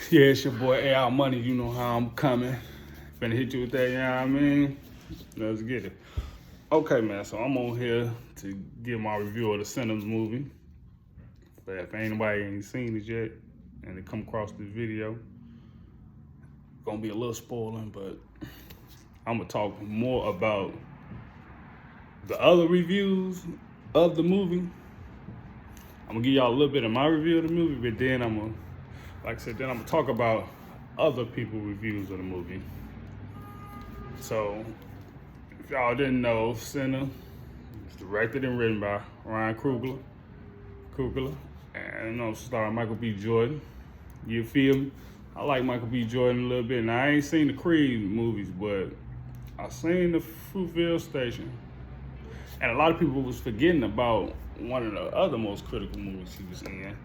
Yeah, it's your boy AR Money. You know how I'm coming. Finna hit you with that, you know what I mean? Let's get it. Okay, man, so I'm on here to give my review of the Sinners movie. But if anybody ain't seen it yet and they come across this video, gonna be a little spoiling, but I'm gonna talk more about the other reviews of the movie. I'm gonna give y'all a little bit of my review of the movie, but then like I said, then I'm gonna talk about other people's reviews of the movie. So, if y'all didn't know, Sinner is directed and written by Ryan Coogler, and starring Michael B. Jordan. You feel me? I like Michael B. Jordan a little bit. Now, I ain't seen the Creed movies, but I seen the Fruitvale Station. And a lot of people was forgetting about one of the other most critical movies he was in,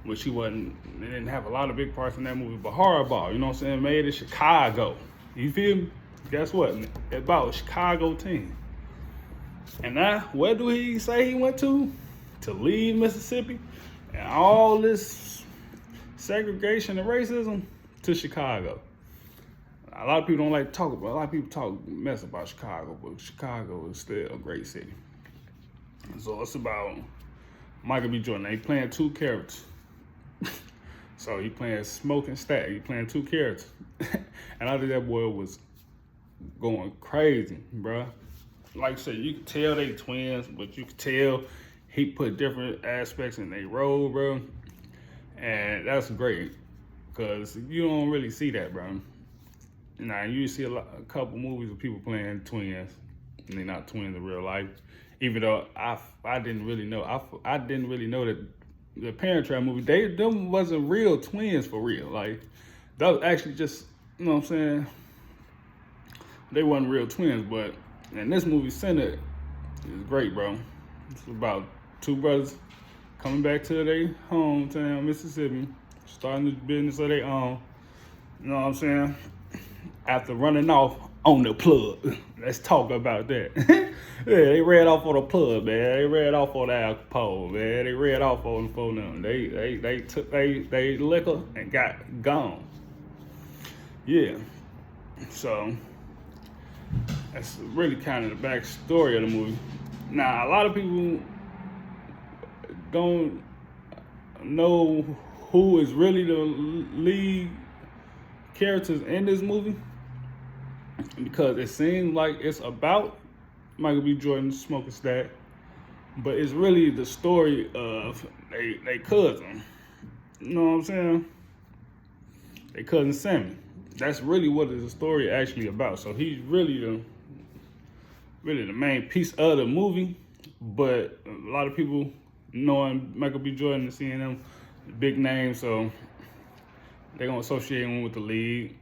which they didn't have a lot of big parts in that movie, but Hardball, you know what I'm saying, made in Chicago. You feel me? Guess what? It's about a Chicago team. And now, where do he say he went to? To leave Mississippi and all this segregation and racism to Chicago. A lot of people don't like to talk about it. A lot of people talk mess about Chicago, but Chicago is still a great city. So it's about Michael B. Jordan. He playing two characters. So he playing Smoke and Stack. He playing two characters. And I think that boy was going crazy, bruh. Like I said, you can tell they twins, but you can tell he put different aspects in their role, bro. And that's great, because you don't really see that, bro. Now, you see a couple movies of people playing twins, and they're not twins in real life. Even though I didn't really know. I didn't really know that the Parent Trap movie, them wasn't real twins for real. Like, that was actually just, you know what I'm saying? They wasn't real twins, but in this movie, Sinner is great, bro. It's about two brothers coming back to their hometown, Mississippi, starting the business of their own. You know what I'm saying? After running off on the plug. Let's talk about that. Yeah, they ran off on the plug, man. They ran off on the alcohol, man. They ran off on the phone. They took they liquor and got gone. Yeah. So that's really kind of the backstory of the movie. Now, a lot of people don't know who is really the lead characters in this movie, because it seems like it's about Michael B. Jordan smoking stack, but it's really the story of they cousin. You know what I'm saying? They cousin Sammy. That's really what the story actually about. So he's really the main piece of the movie. But a lot of people knowing Michael B. Jordan and seeing him big name, so they're gonna associate him with the lead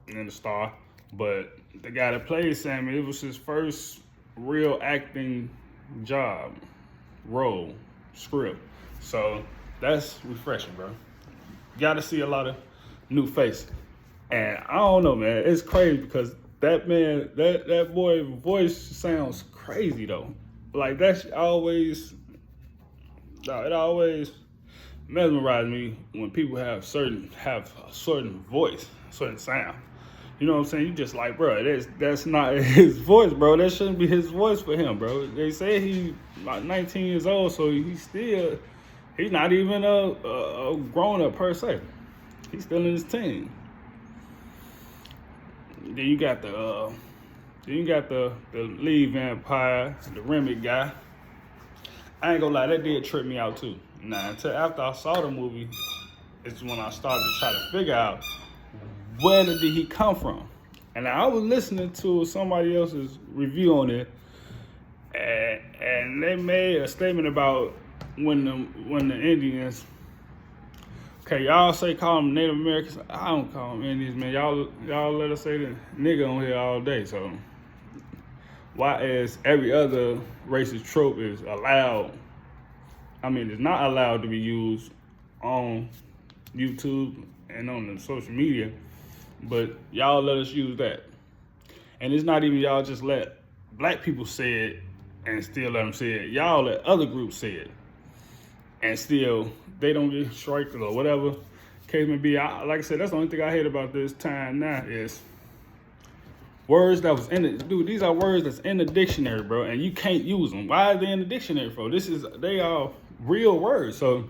and the star. But the guy that played Sammy, it was his first real acting job, role, script. So that's refreshing, bro. Got to see a lot of new faces. And I don't know, man. It's crazy because that man, that boy's voice sounds crazy though. Like it always mesmerizes me when people have a certain voice, certain sound. You know what I'm saying? You just like, bro, that's not his voice, bro. That shouldn't be his voice for him, bro. They say he's like 19 years old, so he's not even a grown up per se. He's still in his teens. Then you got the lead vampire, the Remy guy. I ain't gonna lie, that did trip me out too. Now, until after I saw the movie, it's when I started to try to figure out where did he come from. And I was listening to somebody else's review on it, and they made a statement about when the Indians. Okay, y'all call them Native Americans. I don't call them Indians, man. Y'all let us say the nigga on here all day. So why is every other racist trope is allowed? I mean, it's not allowed to be used on YouTube and on the social media, but y'all let us use that. And it's not even y'all just let black people say it and still let them say it. Y'all let other groups say it and still they don't get striked or whatever. Case may be, like I said, that's the only thing I hate about this time now is words that was in it. Dude, these are words that's in the dictionary, bro, and you can't use them. Why are they in the dictionary for? They are real words. So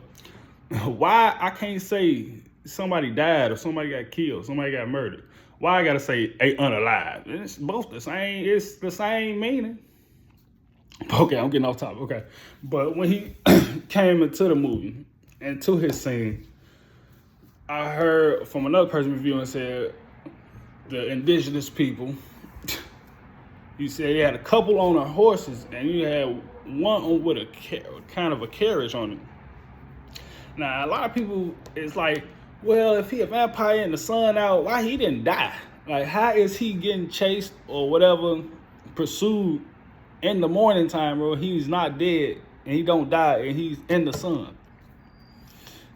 why I can't say somebody died or somebody got killed, somebody got murdered? Why I gotta say a unalive? It's both the same. It's the same meaning. Okay, I'm getting off topic. Okay, but when he came into the movie and to his scene, I heard from another person reviewing said the indigenous people. You said you had a couple on their horses and you had one with a kind of a carriage on it. Now a lot of people it's like, well, if he a vampire and the sun out, why he didn't die? Like, how is he getting chased or whatever, pursued in the morning time, bro? He's not dead and he don't die and he's in the sun.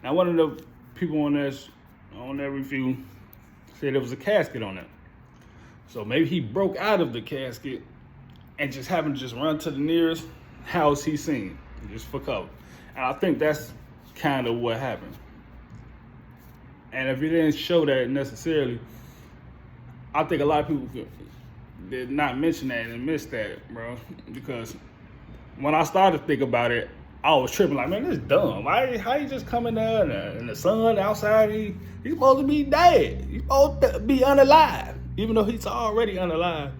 Now one of the people on that review said there was a casket on it. So maybe he broke out of the casket and just happened to just run to the nearest house he seen, just for cover. And I think that's kind of what happened. And if it didn't show that necessarily, I think a lot of people did not mention that and missed that, bro. Because when I started to think about it, I was tripping like, man, this is dumb. How you just coming there in the sun outside? He's supposed to be dead. He's supposed to be unalive, even though he's already unalive.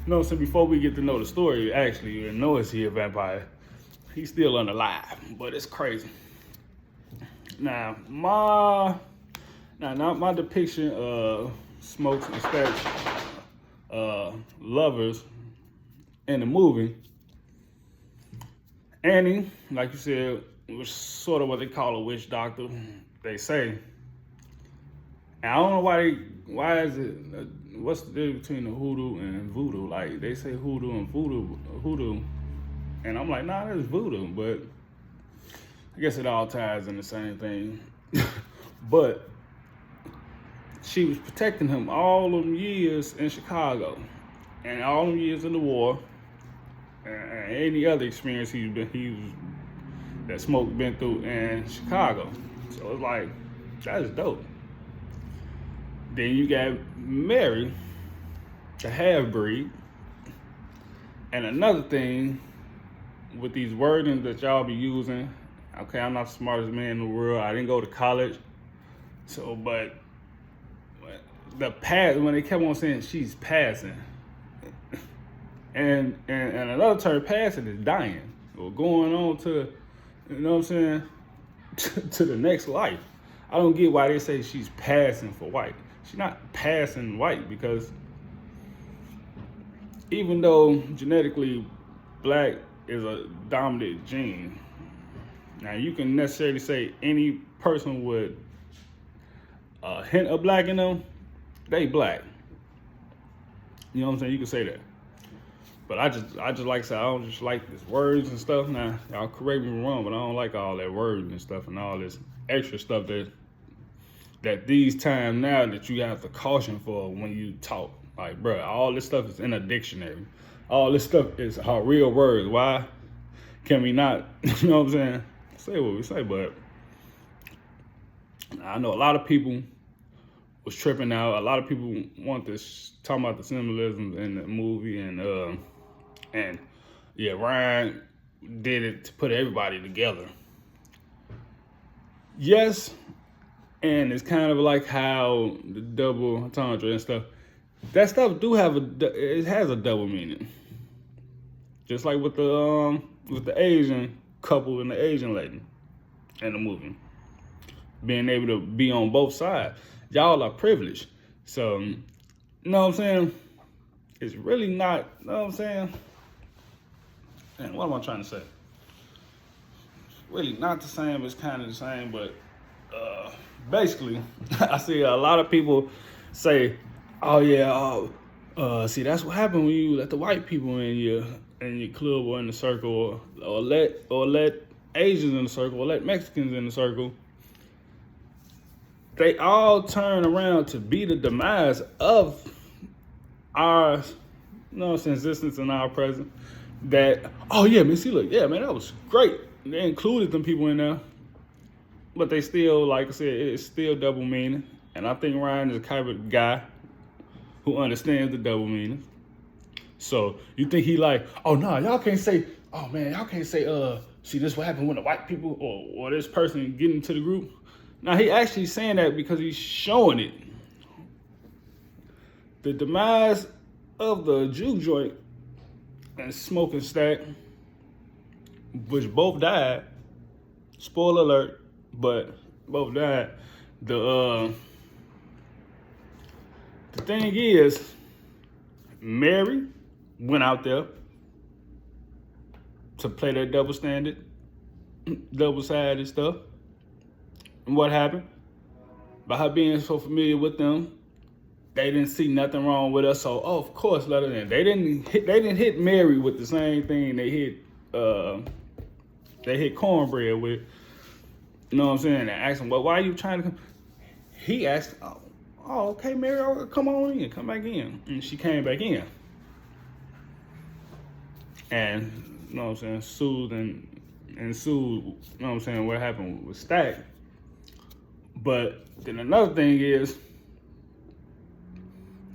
You know what I'm saying? Before we get to know the story, actually, and know is he a vampire, he's still unalive. But it's crazy. Now, my depiction of Smokes and Stacks lovers in the movie, Annie, like you said, was sort of what they call a witch doctor, they say. And I don't know why is it, what's the difference between the hoodoo and voodoo? Like, they say hoodoo and voodoo, and I'm like, nah, that's voodoo, but I guess it all ties in the same thing. But she was protecting him all them years in Chicago, and all them years in the war, and any other experience that Smoke been through in Chicago. So it's like, that's dope. Then you got Mary, the half-breed. And another thing with these wordings that y'all be using, okay, I'm not the smartest man in the world. I didn't go to college. So, but the past, when they kept on saying she's passing, and another term, passing, is dying or going on to, you know what I'm saying, to the next life. I don't get why they say she's passing for white. She's not passing white, because even though genetically black is a dominant gene, now you can necessarily say any person with a hint of black in them, they black. You know what I'm saying? You can say that. But I just like I said, I don't just like this words and stuff. Now, y'all correct me if I'm wrong, but I don't like all that words and stuff and all this extra stuff that these times now that you have to caution for when you talk. Like, bro, all this stuff is in a dictionary. All this stuff is our real words. Why can we not, you know what I'm saying, say what we say? But I know a lot of people was tripping out. A lot of people want this, talking about the symbolism in the movie, and yeah, Ryan did it to put everybody together. Yes, and it's kind of like how the double entendre and stuff, that stuff do have it has a double meaning. Just like with the Asian couple and the Asian lady in the movie, being able to be on both sides. Y'all are privileged. So, you know what I'm saying? It's really not, you know what I'm saying? And what am I trying to say? It's really not the same, it's kind of the same, but basically, I see a lot of people say, oh yeah, see, that's what happened when you let the white people in your club or in the circle, or let Asians in the circle, or let Mexicans in the circle. They all turn around to be the demise of our, you know, existence and our present. That, oh yeah, man, see, look, yeah, man, that was great. They included them people in there. but they still, like I said, it's still double meaning. And I think Ryan is the kind of guy who understands the double meaning. So you think he like, oh no, y'all can't say, oh man, y'all can't say, see this what happened when the white people or this person get into the group. Now he actually saying that because he's showing it. The demise of the juke joint and Smoking Stack, which both died. Spoiler alert, but both died. The thing is, Mary went out there to play that double standard, double-sided stuff. And what happened? By her being so familiar with them, they didn't see nothing wrong with us. So, of course, let her in. They didn't hit Mary with the same thing they hit Cornbread with. You know what I'm saying? And asked him, well, why are you trying to come? He asked, oh, okay, Mary, come on in, come back in. And she came back in. And, you know what I'm saying, sued, you know what I'm saying, what happened with Stack. But then another thing is,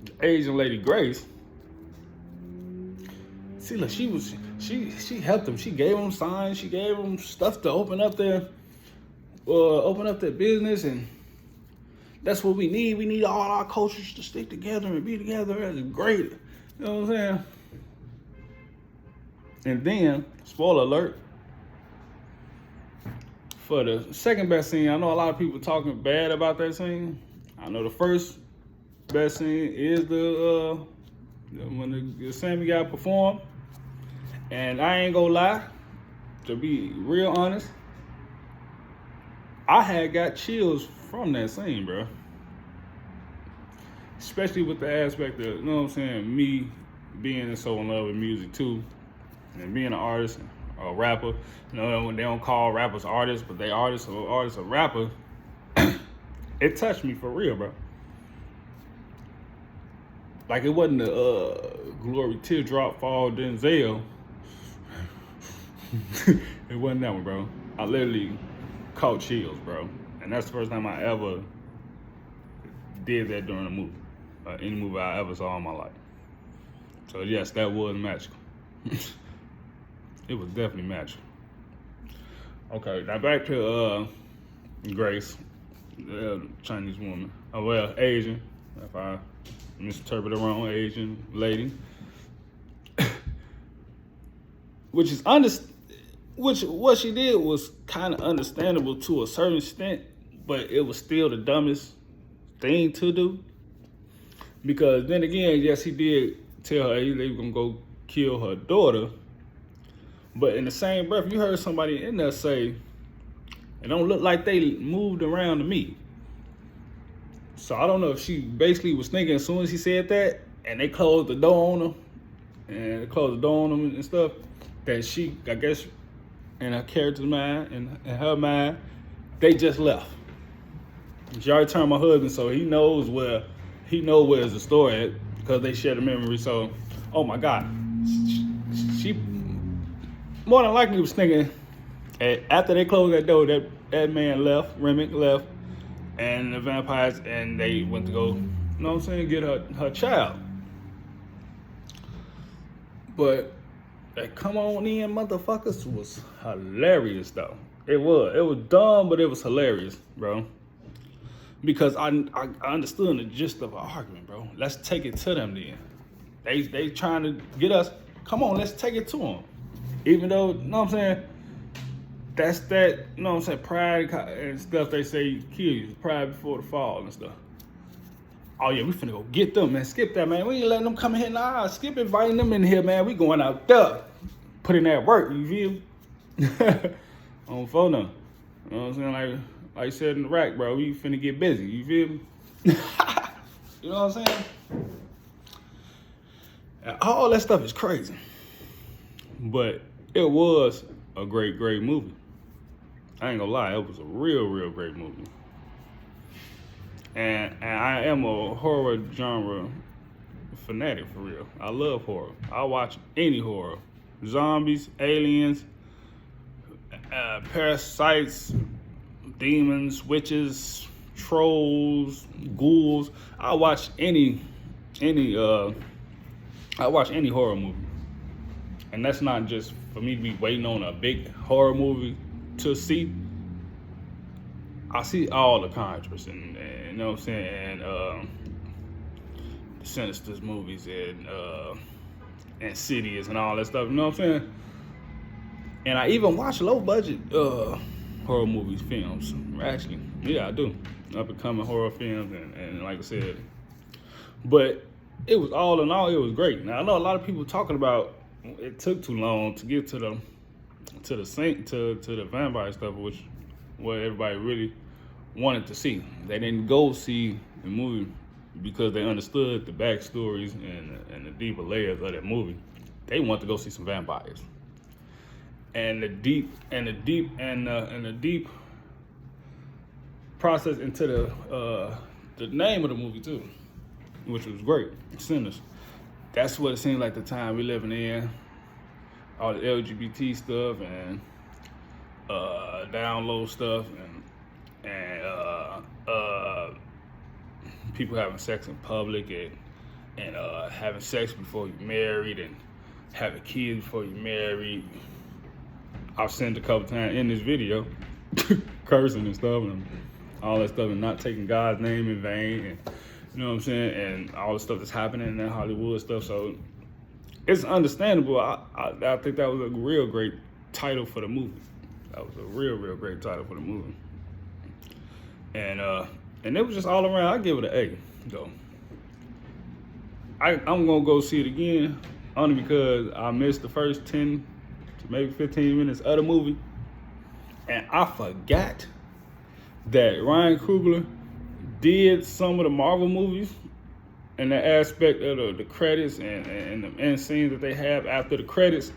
the Asian lady Grace, see, look, she helped them. She gave them signs. She gave them stuff to open up their business, and that's what we need. We need all our cultures to stick together and be together as a great. You know what I'm saying? And then, spoiler alert, for the second best scene, I know a lot of people talking bad about that scene. I know the first best scene is when the Sammy guy performed. And I ain't gonna lie, to be real honest, I had got chills from that scene, bro. Especially with the aspect of, you know what I'm saying, me being so in love with music too, and being an artist, a rapper. You know, when they don't call rappers artists, but they artists or artists or rapper, it touched me for real, bro. Like it wasn't the Glory Teardrop Fall Denzel. It wasn't that one, bro. I literally caught chills, bro. And that's the first time I ever did that during a movie. Any movie I ever saw in my life. So yes, that was magical. It was definitely magical. Okay, now back to Grace, the Chinese woman. Oh well, Asian, if I misinterpret the wrong, Asian lady. Which what she did was kind of understandable to a certain extent, but it was still the dumbest thing to do. Because then again, yes, he did tell her they were gonna go kill her daughter. But in the same breath, you heard somebody in there say, it don't look like they moved around to me. So I don't know if she basically was thinking as soon as he said that, and they closed the door on him, and stuff, that she, I guess, in her character's mind, in her mind, they just left. She already turned my husband, so he knows where's the story at, because they share the memory. So, oh my God, she more than likely was thinking, after they closed that door, that man left, Remick left, and the vampires, and they went to go, you know what I'm saying, get her child. But that come on in, motherfuckers, was hilarious though. It was dumb, but it was hilarious, bro. Because I understood the gist of the argument, bro. Let's take it to them then. They trying to get us. Come on, let's take it to them. Even though, you know what I'm saying, that's that, you know what I'm saying, pride and stuff they say kill you. Pride before the fall and stuff. Oh yeah, we finna go get them, man. Skip that, man. We ain't letting them come in here. Nah, skip inviting them in here, man. We going out there. Put in that work, you feel? On phone now. You know what I'm saying? Like I said in the rack, bro, we finna get busy, you feel me? You know what I'm saying? And all that stuff is crazy. But it was a great, great movie. I ain't gonna lie, it was a real, real great movie. And I am a horror genre fanatic, for real. I love horror. I watch any horror. Zombies, aliens, parasites, demons, witches, trolls, ghouls. I watch any horror movie, and that's not just for me to be waiting on a big horror movie to see. I see all the Conjures and you know what I'm saying, and the Sinister movies and Insidious and all that stuff. You know what I'm saying? And I even watch low budget horror movies, films. Actually, yeah, I do. Up and coming horror films, and like I said, but it was all in all, it was great. Now I know a lot of people talking about it took too long to get to the vampire stuff, which what everybody really wanted to see. They didn't go see the movie because they understood the backstories and the deeper layers of that movie. They want to go see some vampires. And the deep process into the name of the movie too, which was great. Sinners. That's what it seems like the time we're living in. All the LGBT stuff and down low stuff and people having sex in public and having sex before you're married and having kids before you're married. I've seen it a couple times in this video, cursing and stuff and all that stuff and not taking God's name in vain, and you know what I'm saying, and all the stuff that's happening in that Hollywood stuff. So it's understandable. I think that was a real great title for the movie. That was a real great title for the movie. And it was just all around. I give it an A, though. I'm gonna go see it again only because I missed the first 10 to maybe 15 minutes of the movie, and I forgot that Ryan Coogler did some of the Marvel movies and the aspect of the credits and the end scenes that they have after the credits.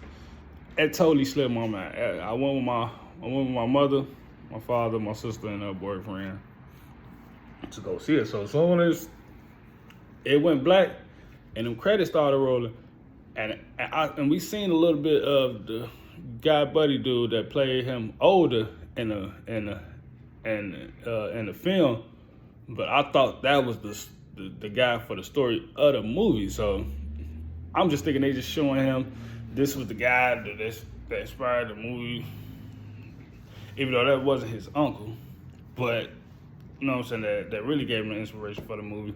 It totally slipped my mind. I went with my mother, my father, my sister, and her boyfriend to go see it. So as soon as it went black and them credits started rolling, and we seen a little bit of the guy buddy dude that played him older in the film, but I thought that was the guy for the story of the movie. So I'm just thinking they just showing him this was the guy that inspired the movie, even though that wasn't his uncle. But you know what I'm saying, that really gave him the inspiration for the movie.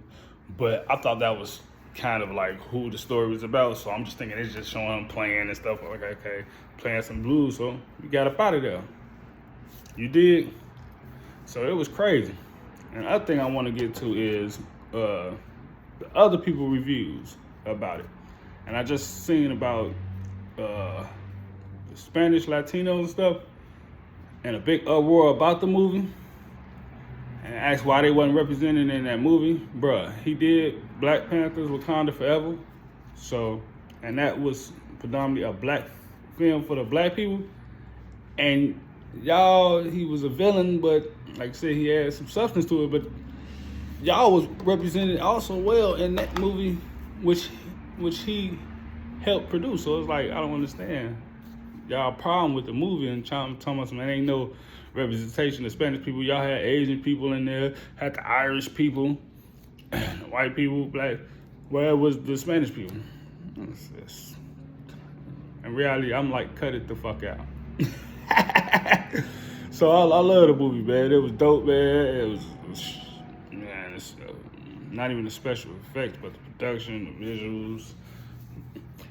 But I thought that was kind of like who the story was about. So I'm just thinking it's just showing him playing and stuff. Like, okay, playing some blues. So we got up out of there. You did. So it was crazy. And the other thing I want to get to is the other people's reviews about it. And I just seen about the Spanish Latinos and stuff, and a big uproar about the movie, and asked why they wasn't represented in that movie. Bruh, he did Black Panther's Wakanda Forever. So, and that was predominantly a black film for the black people. And y'all, he was a villain, but like I said, he had some substance to it. But y'all was represented also well in that movie, which he helped produce. So it's like, I don't understand y'all problem with the movie and talking about man, ain't no representation of Spanish people. Y'all had Asian people in there, had the Irish people, white people, black. Where was the Spanish people? In reality, I'm like, cut it the fuck out. So I love the movie, man. It was dope, man. It was man, it's not even the special effects, but the production, the visuals.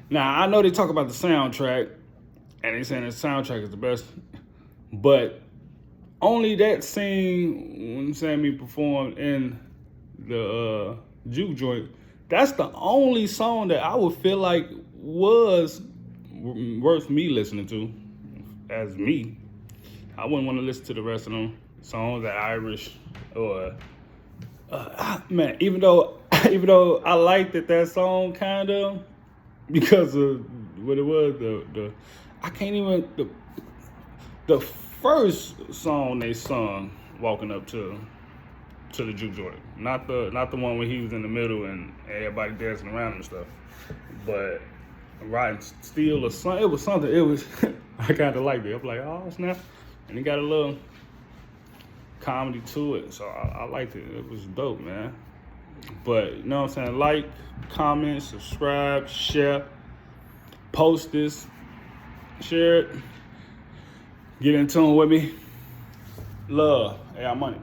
Now, I know they talk about the soundtrack, and they saying the soundtrack is the best, but only that scene when Sammy performed in the juke joint, that's the only song that I would feel like was worth me listening to as me. I wouldn't want to listen to the rest of them songs, that Irish or man. Even though I liked that song kind of because of what it was. I can't even the first song they sung walking up to the juke joint, not the one where he was in the middle and everybody dancing around and stuff, but riding steel or something. It was something. It was I kind of liked it. I'm like, oh snap. And he got a little comedy to it. So I liked it. It was dope, man. But, you know what I'm saying? Like, comment, subscribe, share, post this, share it. Get in tune with me. Love. Hey, I'm Money.